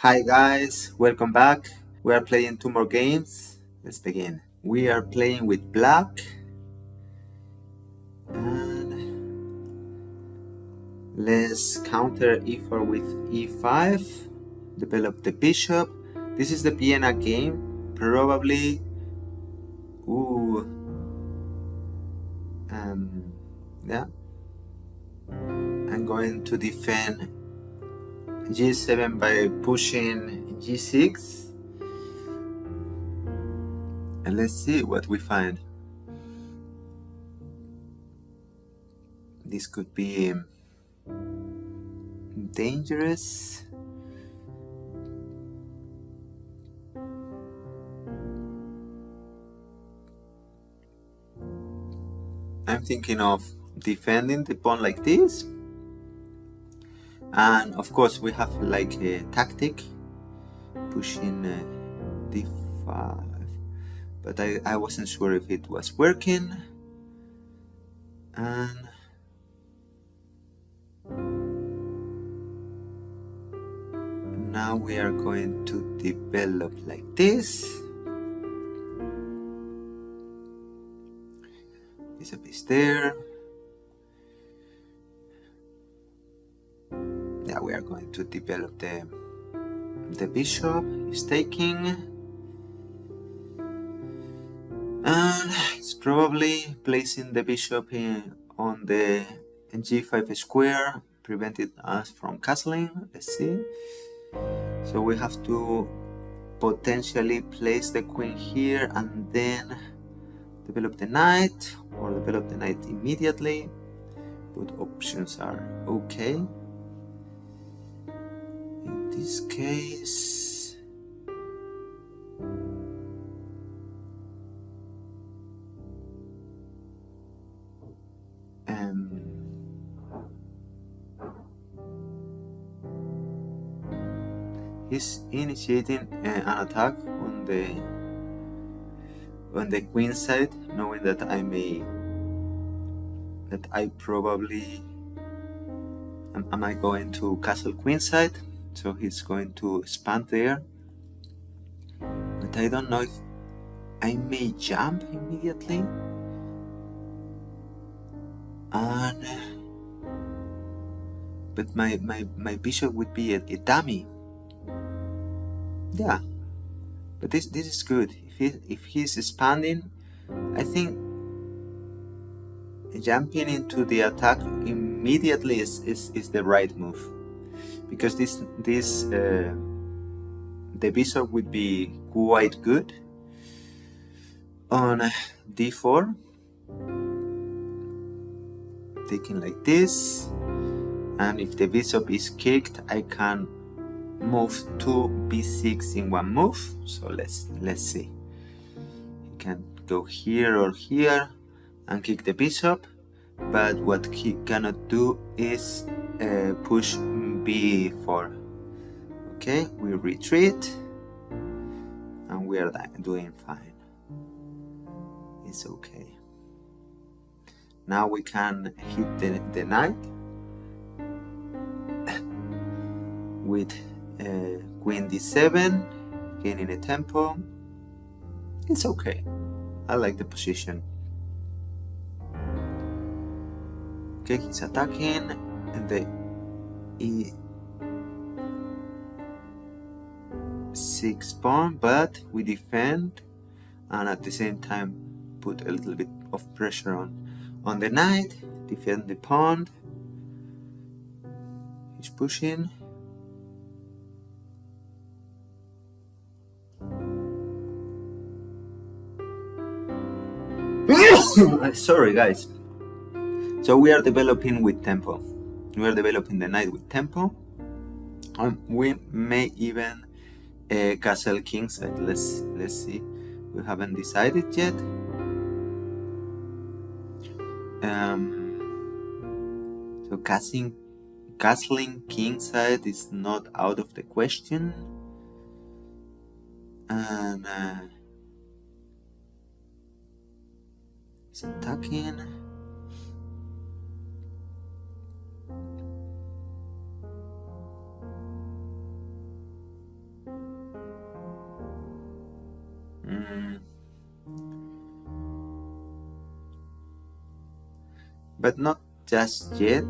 Hi guys, welcome back. We are playing two more games. Let's begin. We are playing with black and let's counter e4 with e5. Develop the bishop. This is the Vienna game. Probably yeah. I'm going to defend g7 by pushing g6. And let's see what we find. This could be dangerous. I'm thinking of defending the pawn like this. And of course we have like a tactic pushing d5, but I wasn't sure if it was working. And now we are going to develop like this. Bishop is there. Yeah, we are going to develop the bishop is taking, and it's probably placing the bishop on the g5 square, preventing us from castling. Let's see. So we have to potentially place the queen here and then develop the knight, or develop the knight immediately. Both options are okay. In this case, he's initiating an attack on the queen side, knowing that I probably am I going to castle queen side, so he's going to expand there. But I don't know if I may jump immediately, but my bishop would be a dummy. Yeah, but this is good. If he's expanding, I think jumping into the attack immediately is the right move, because the bishop would be quite good on d4, taking like this, and if the bishop is kicked, I can move to b6 in one move. So let's see. He can go here or here and kick the bishop, but what he cannot do is push b4. Okay, we retreat and we are doing fine. It's okay. Now we can hit the knight with queen d7, gaining a tempo. It's okay. I like the position. Okay, he's attacking, and the e6 pawn, but we defend, and at the same time put a little bit of pressure on the knight, defend the pawn. He's pushing. Sorry guys. So we are developing with tempo. We are developing the knight with tempo. We may even castle kingside. Let's see. We haven't decided yet. So castling kingside is not out of the question. And he's attacking. But not just yet.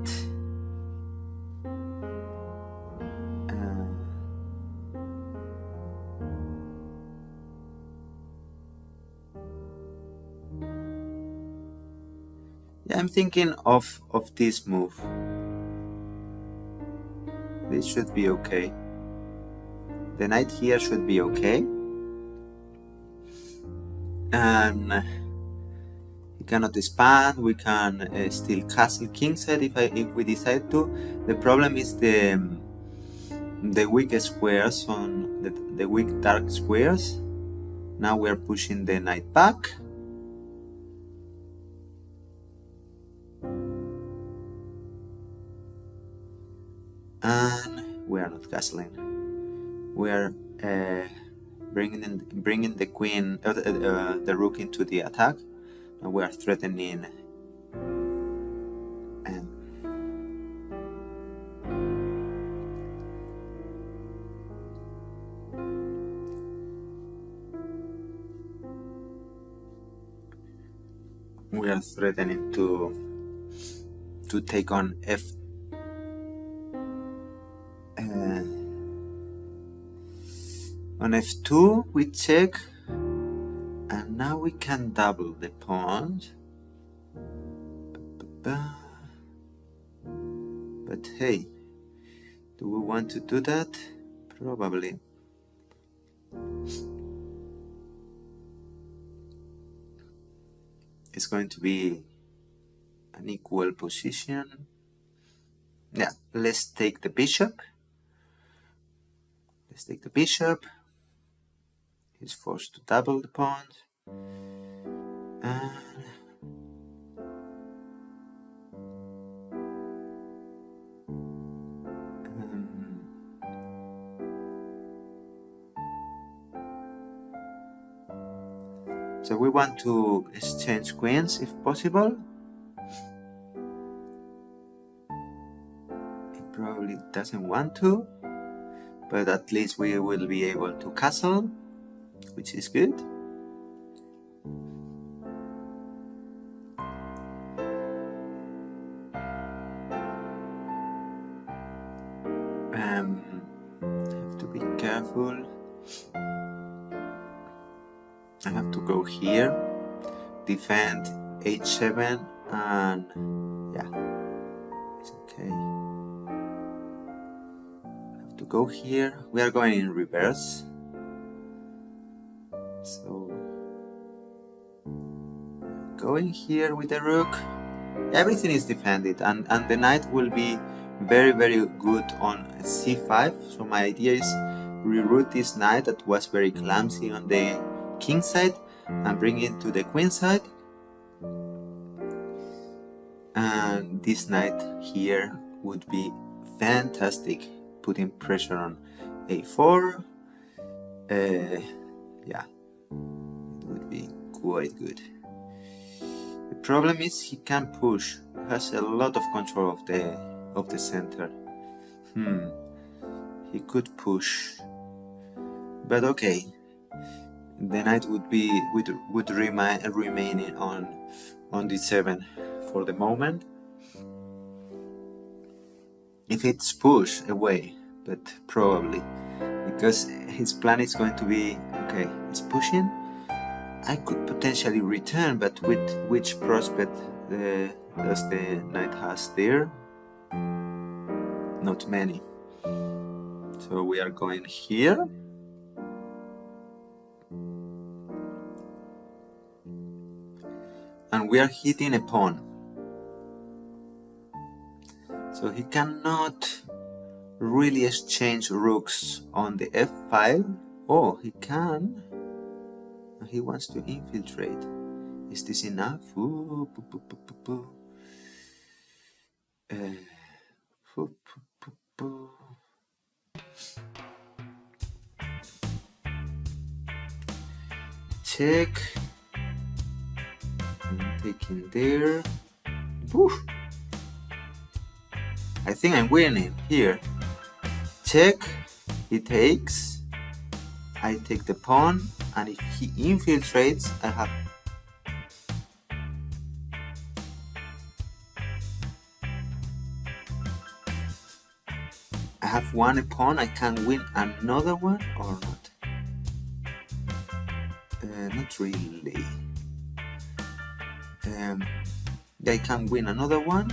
Yeah, I'm thinking of this move. This should be okay. The knight here should be okay. And he cannot expand. We can still castle kingside if we decide to. The problem is the weak squares on the weak dark squares. Now we are pushing the knight back. And we are not castling. We are bringing the queen, the rook into the attack. And we are threatening. We are threatening to take on on f2 we check, and now we can double the pawns. But hey, do we want to do that? Probably. It's going to be an equal position. Yeah, let's take the bishop. Let's take the bishop. He's forced to double the pawns. So we want to exchange queens if possible. He probably doesn't want to, but at least we will be able to castle, which is good. Have to be careful. I have to go here, defend h7, and yeah, it's okay. I have to go here. We are going in reverse, so going here with the rook. Everything is defended, and the knight will be very good on c5. So my idea is reroute this knight that was very clumsy on the king side and bring it to the queen side, and this knight here would be fantastic, putting pressure on a4. Yeah, it would be quite good. The problem is he can push. He has a lot of control of the center. He could push, but okay. The knight would remain on d7 for the moment. If it's push away, but probably because his plan is going to be okay. It's pushing. I could potentially return, but with which prospect does the knight has there? Not many. So we are going here. And we are hitting a pawn. So he cannot really exchange rooks on the f5. Oh, he can. He wants to infiltrate. Is this enough? Check. I'm taking there. Woof. I think I'm winning here. Check. He takes. I take the pawn, and if he infiltrates, I have one pawn. I can win another one or not? Not really. I can win another one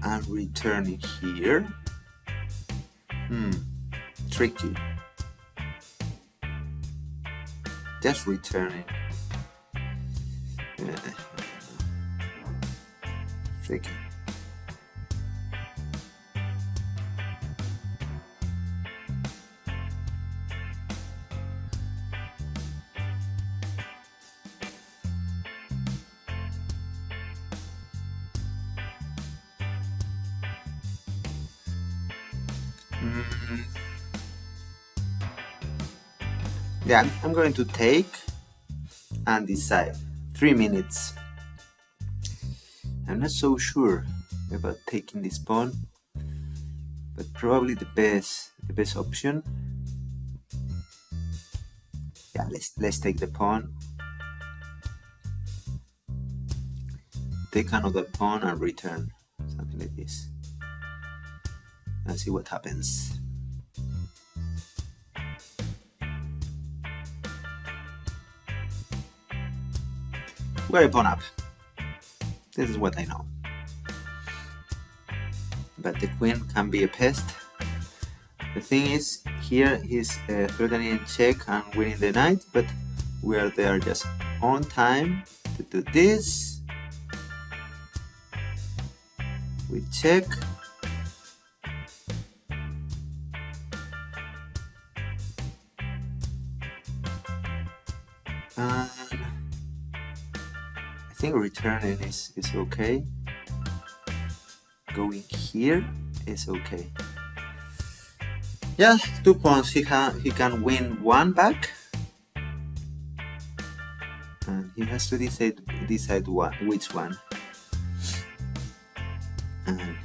and return it here. Tricky. Just return it. Tricky. Yeah, I'm going to take and decide. 3 minutes. I'm not so sure about taking this pawn, but probably the best option. Yeah, let's take the pawn. Take another pawn and return, something like this, and see what happens. We're a pawn up. This is what I know. But the queen can be a pest. The thing is, here he's threatening check and winning the knight, but we are there just on time to do this. We check. And I think returning is okay. Going here is okay. Yeah, 2 pawns. He can win one back, and he has to decide which one and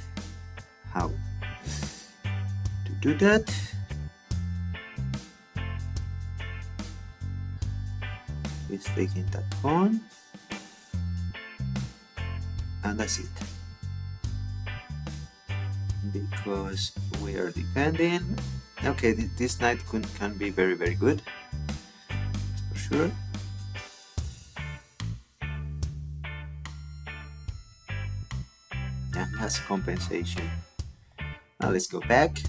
how to do that. He's taking that pawn, and that's it. Because we are defending. Okay, this knight can be very, very good, for sure. Yeah, has compensation. Now let's go back.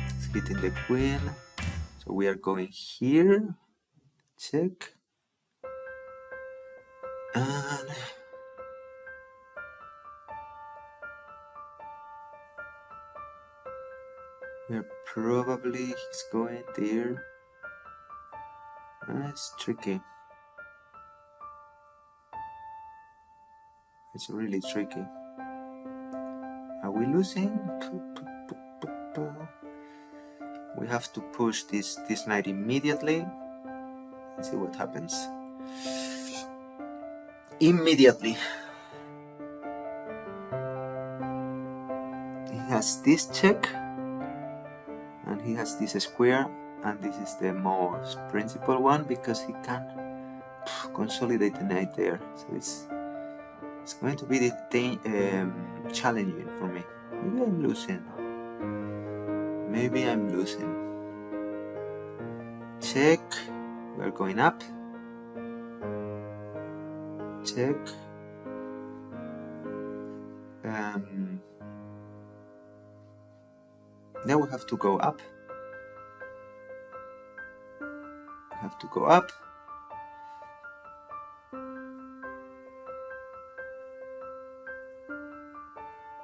It's hitting the queen, so we are going here. Check. And we're probably he's going there. It's tricky. It's really tricky. Are we losing? We have to push this knight immediately and see what happens. Immediately. He has this check, and he has this square, and this is the most principal one because he can consolidate the knight there. So it's going to be challenging for me. Maybe I'm losing. Maybe I'm losing. Check. We're going up. Check. Now we have to go up. We have to go up.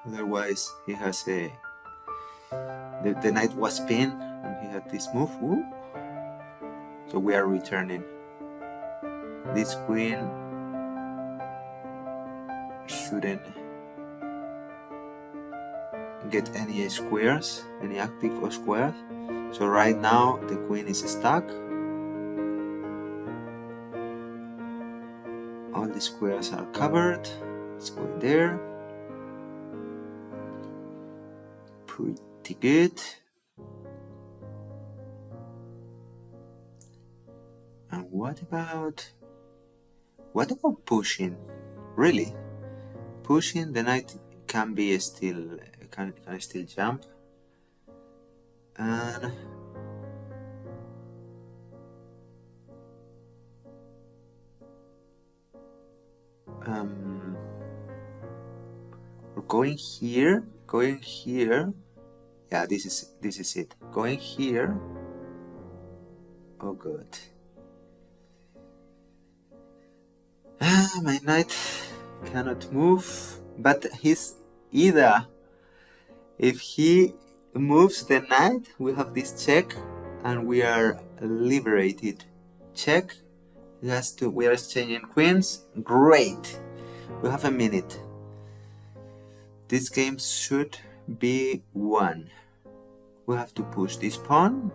Otherwise, he has a. The knight was pinned, and he had this move. Ooh. So we are returning. This queen shouldn't get any squares, any active or squares. So right now the queen is stuck. All the squares are covered. Let's go in there. Pretty good. And what about pushing? Really? Pushing, the knight can be still can still jump. And we're going here. Yeah, this is it. Going here. Oh good. My knight cannot move, but he's either. If he moves the knight, we have this check, and we are liberated. Check. He has to. We are exchanging queens. Great. We have a minute. This game should be won. We have to push this pawn.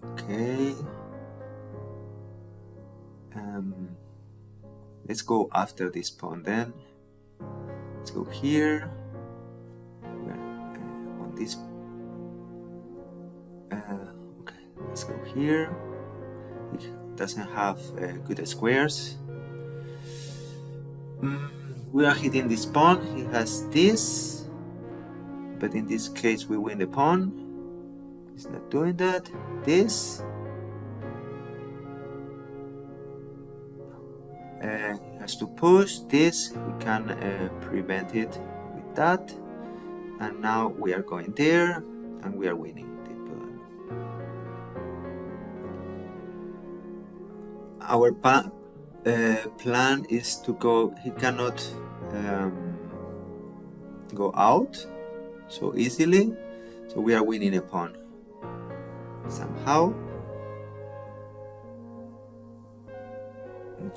Okay. Let's go after this pawn then. Let's go here. We're on this. Okay, let's go here. It doesn't have good squares. We are hitting this pawn. He has this, but in this case we win the pawn. He's not doing that. This. He has to push this. We can prevent it with that. And now we are going there, and we are winning the pawn. Our plan is to go. He cannot go out so easily, so we are winning a pawn somehow.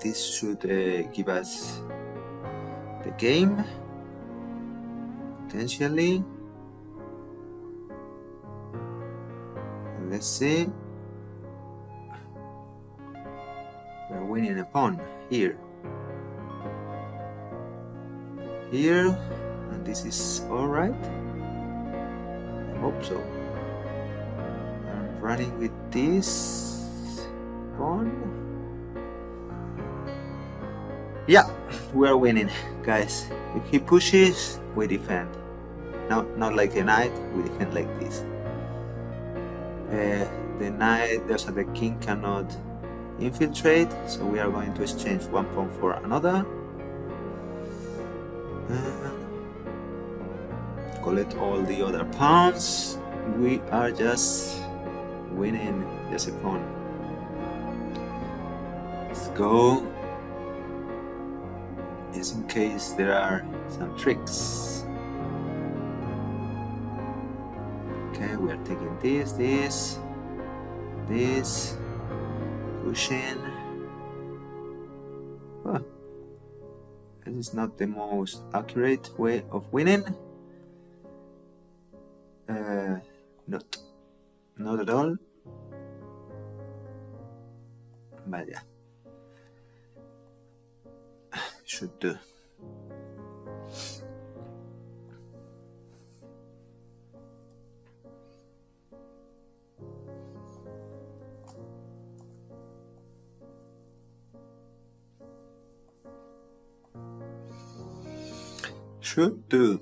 This should give us the game potentially. Let's see. We're winning a pawn here. And this is alright. I hope so. I'm running with this pawn. Yeah, we're winning, guys. If he pushes, we defend. Not like a knight, we defend like this. The knight, the king cannot infiltrate, so we are going to exchange one pawn for another. Collect all the other pawns. We are just winning just a pawn. Let's go. Just in case there are some tricks. Okay, we are taking this, pushing. Oh, this is not the most accurate way of winning. Not at all. But yeah, should do. Should do.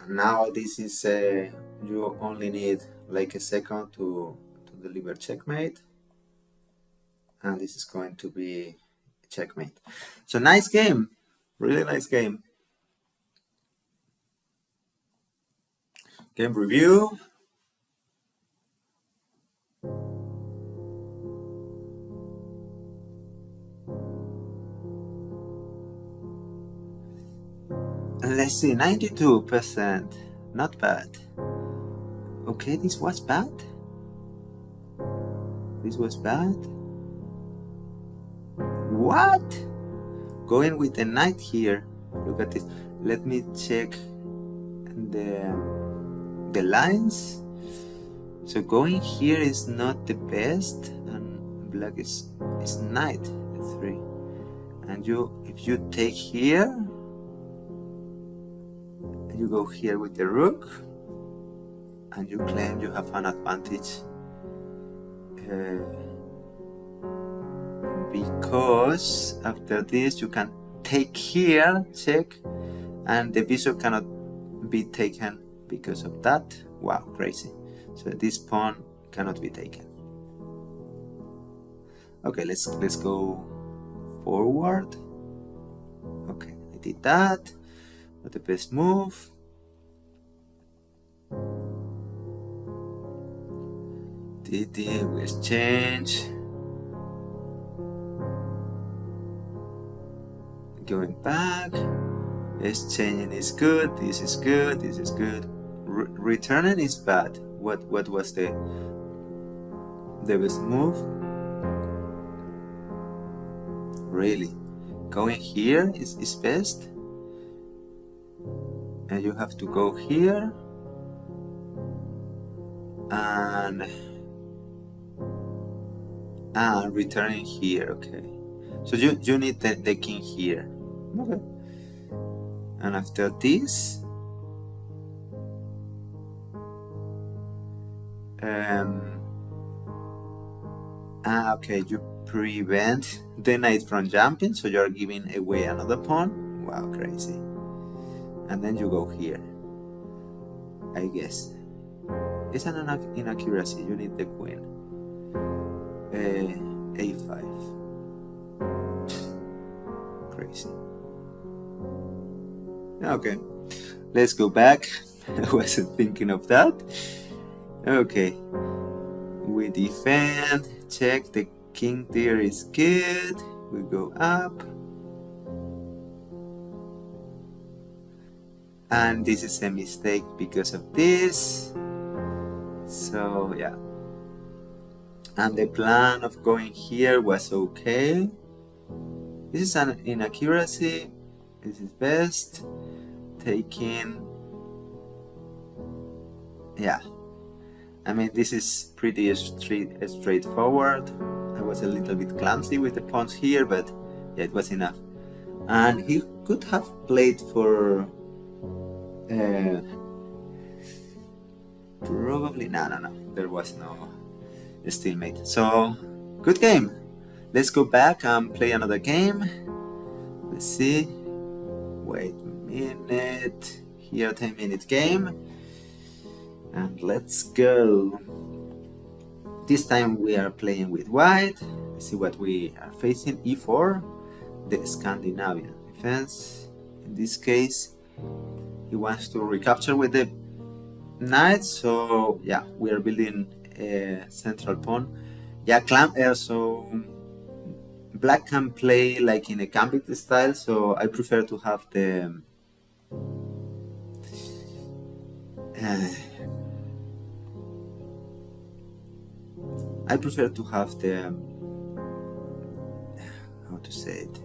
Now this is you only need like a second to deliver checkmate, and this is going to be checkmate. So nice game, really nice game. Game review. Let's see, 92%, not bad. Okay, this was bad. This was bad. What? Going with the knight here. Look at this. Let me check the lines. So going here is not the best, and black is knight 3. And if you take here, you go here with the rook, and you claim you have an advantage because after this you can take here, check, and the bishop cannot be taken because of that. Wow, crazy. So this pawn cannot be taken. Okay, let's go forward. Okay, I did that. Not the best move. We exchange. Going back. Exchanging is good. This is good. This is good. Returning is bad. What was the best move? Really? Going here is best? And you have to go here and returning here. Okay, so you need the king here. Okay, and after this okay, you prevent the knight from jumping, so you're giving away another pawn. Wow, crazy. And then you go here, I guess. It's an inaccuracy. You need the queen. A5. Crazy. Okay, let's go back. I wasn't thinking of that. Okay, we defend. Check, the king there is good. We go up. And this is a mistake because of this. So yeah. And the plan of going here was okay. This is an inaccuracy. This is best. Taking. Yeah. I mean, this is pretty straightforward. I was a little bit clumsy with the pawns here, but yeah, it was enough. And he could have played for probably no. There was no stalemate. So good game. Let's go back and play another game. Let's see. Wait a minute. Here, 10-minute game. And let's go. This time we are playing with white. Let's see what we are facing. E4, the Scandinavian defense. In this case, he wants to recapture with the knight. So yeah, we are building a central pawn. Yeah, so black can play like in a gambit style. So I prefer to have the how to say it,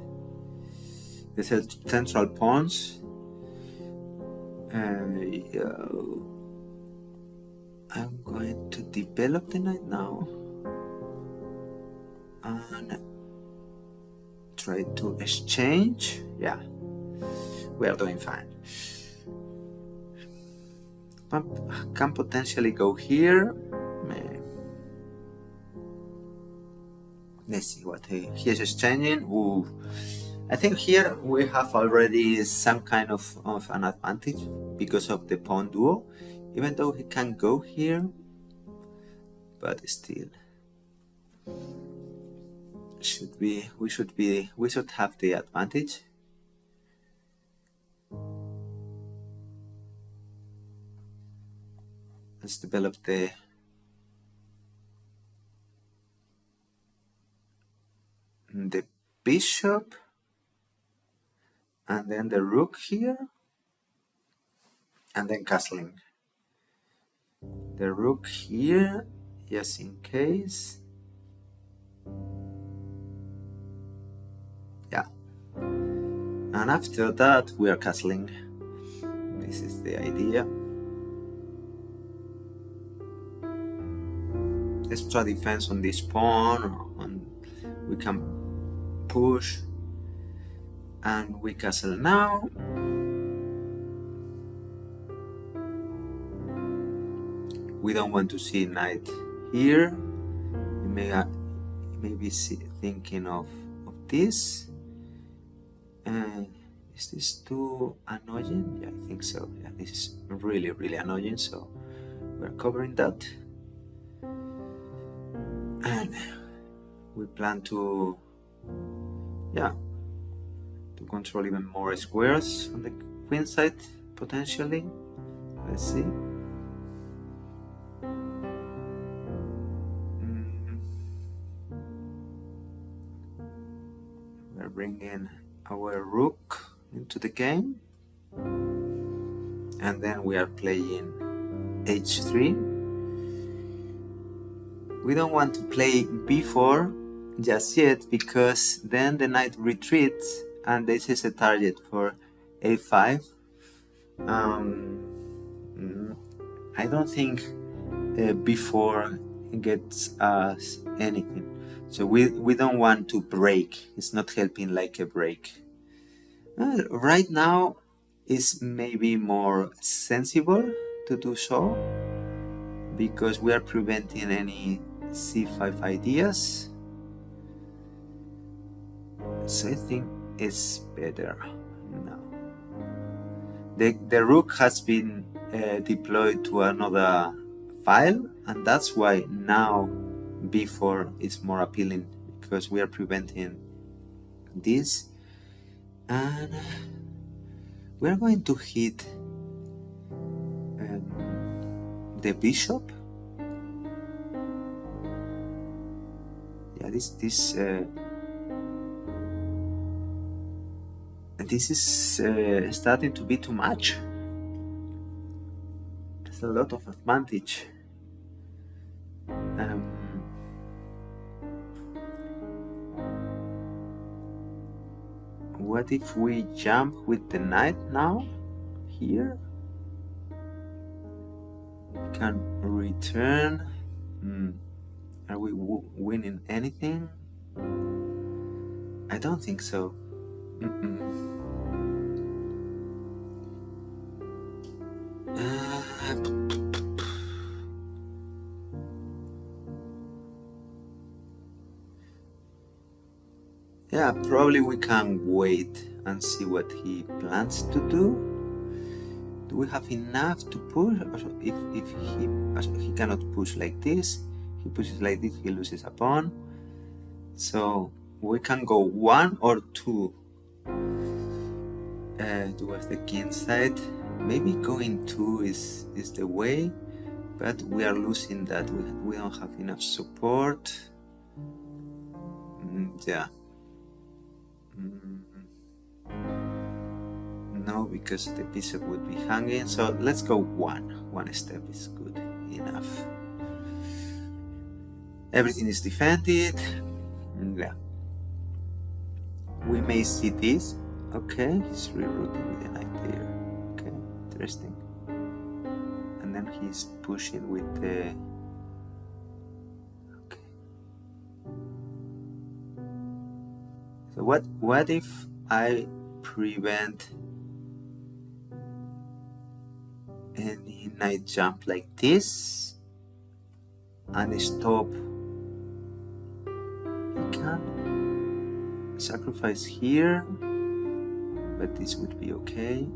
the central pawns. I'm going to develop the knight now and try to exchange. Yeah, we are doing fine. Can potentially go here. Let's see what he is exchanging. Ooh. I think here we have already some kind of an advantage because of the pawn duo, even though he can go here, but still we should have the advantage. Let's develop the bishop and then the rook here and then castling. The rook here, just in case. And after that we are castling. This is the idea. Extra defense on this pawn, or on, we can push and we castle now. We don't want to see knight here. You may be thinking of this. Is this too annoying? Yeah, I think so. Yeah, this is really, really annoying. So we're covering that. And we plan to, yeah, to control even more squares on the queen side, potentially. Let's see. We're bringing our rook into the game. And then we are playing h3. We don't want to play b4 just yet, because then the knight retreats and this is a target for a5. I don't think b4 gets us anything, so we don't want to break. It's not helping like a break. Right now is maybe more sensible to do so, because we are preventing any c5 ideas. So I think it's better now. The rook has been deployed to another file, and that's why now b4 is more appealing, because we are preventing this. And we're going to hit the bishop. Yeah, this is starting to be too much. There's a lot of advantage. What if we jump with the knight now? Here? We can return. Are we winning anything? I don't think so. Yeah, probably we can wait and see what he plans to do. Do we have enough to push? If he cannot push like this, he pushes like this, he loses a pawn. So we can go 1 or 2 towards the king side. Maybe going 2 is the way, but we are losing that. We don't have enough support. Yeah. No, because the bishop would be hanging. So let's go 1. 1 step is good enough. Everything is defended. Yeah. We may see this. Okay, he's rerouting with the knight there. Okay, interesting. And then he's pushing with the... Okay. So what if I prevent any knight jump like this and stop? He can sacrifice here, but this would be okay.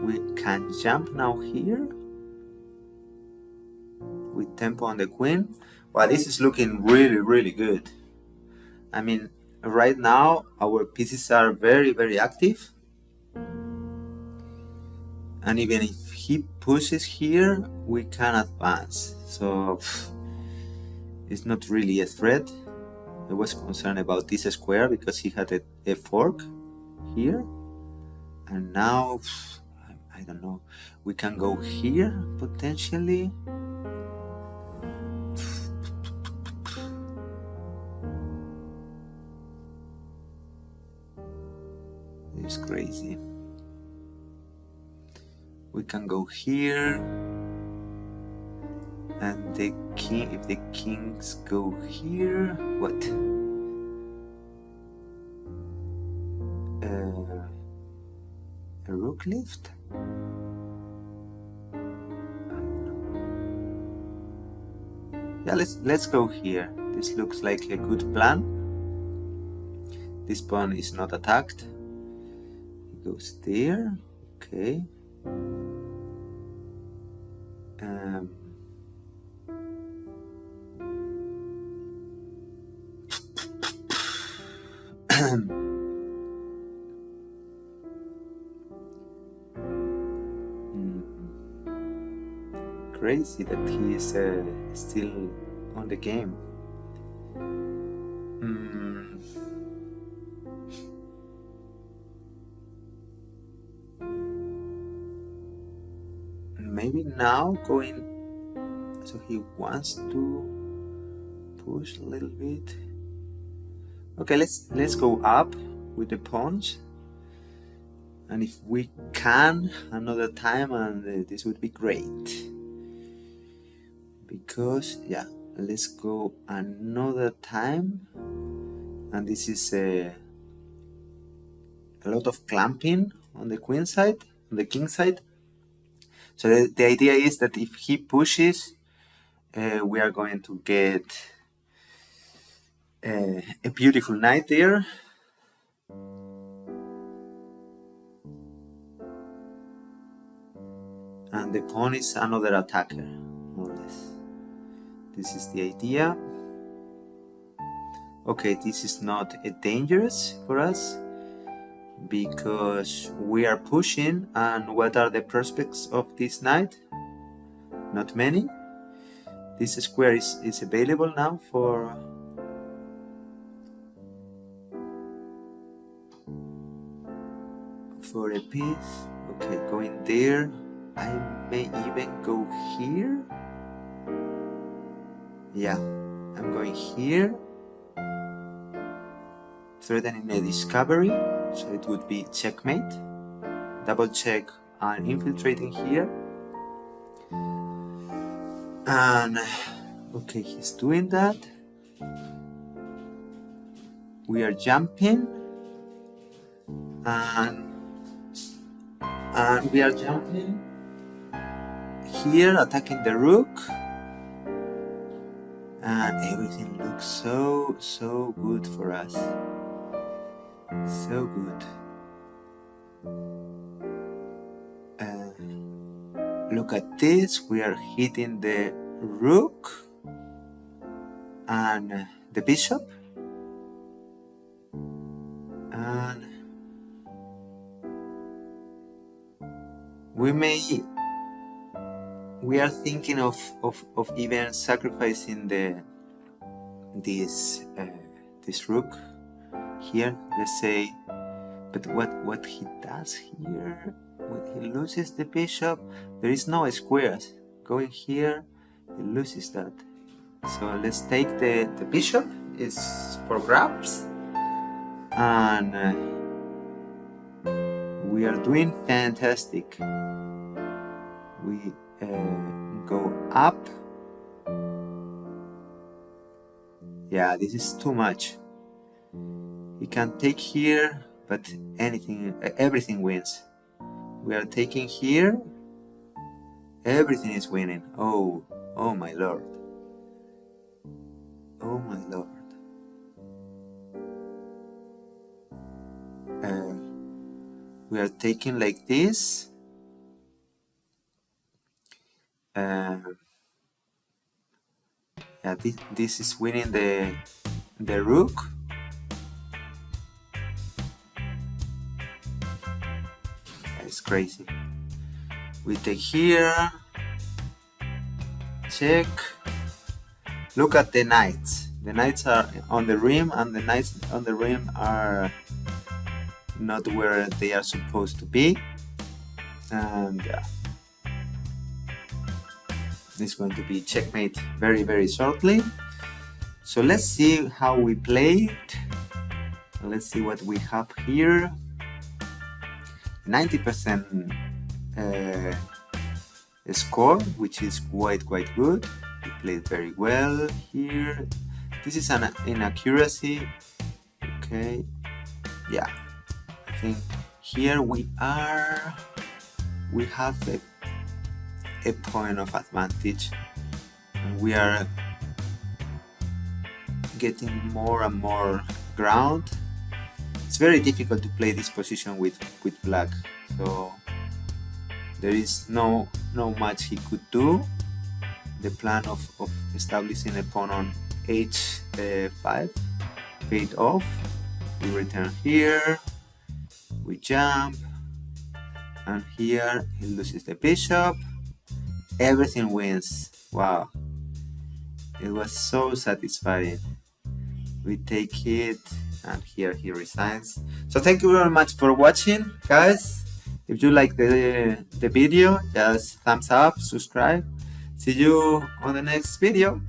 We can jump now here with tempo on the queen. Well, this is looking really, really good. I mean, right now our pieces are very, very active. And even if he pushes here, we can advance. So it's not really a threat. I was concerned about this square because he had a fork here. And now I don't know. We can go here potentially. It's crazy. We can go here, and the king. If the kings go here, what? A rook lift? Yeah, let's go here. This looks like a good plan. This pawn is not attacked. He goes there. Okay. Crazy that he is still on the game. Maybe now going, so he wants to push a little bit. Okay, let's go up with the pawns, and if we can another time, and this would be great, because yeah, let's go another time, and this is a lot of clamping on the queen side, on the king side. So the idea is that if he pushes, we are going to get a beautiful knight there. And the pawn is another attacker, more or less. This is the idea. Okay, this is not dangerous for us, because we are pushing, and what are the prospects of this knight? Not many. This square is available now for a piece. Okay, going there. I may even go here. Yeah, I'm going here, threatening a discovery, so it would be checkmate. Double check and infiltrating here. And okay, he's doing that. We are jumping, and we are jumping here, attacking the rook, and everything looks so good for us. So good. Look at this, we are hitting the rook and the bishop, and we are thinking of even sacrificing this rook here, let's say. But what he does here, when he loses the bishop, there is no squares. Going here, he loses that. So let's take the bishop, is for grabs, and we are doing fantastic. We go up. Yeah, this is too much. He can take here, but everything wins. We are taking here, everything is winning. Oh my lord. Oh my lord. We are taking like this. Yeah, this is winning the rook. It's crazy. We take here, check. Look at the knights. The knights are on the rim, and the knights on the rim are not where they are supposed to be. and it's going to be checkmate very shortly. So let's see how we played. Let's see what we have here. 90% score, which is quite good. We played very well here. This is an inaccuracy. Okay, yeah, I think here we have a point of advantage, and we are getting more and more ground. It's very difficult to play this position with black, so there is no much he could do. The plan of establishing a pawn on h5 paid off. We return here, we jump, and here he loses the bishop. Everything wins. Wow, it was so satisfying. We take it, and here he resigns. So thank you very much for watching, guys. If you like the video, just thumbs up, subscribe. See you on the next video.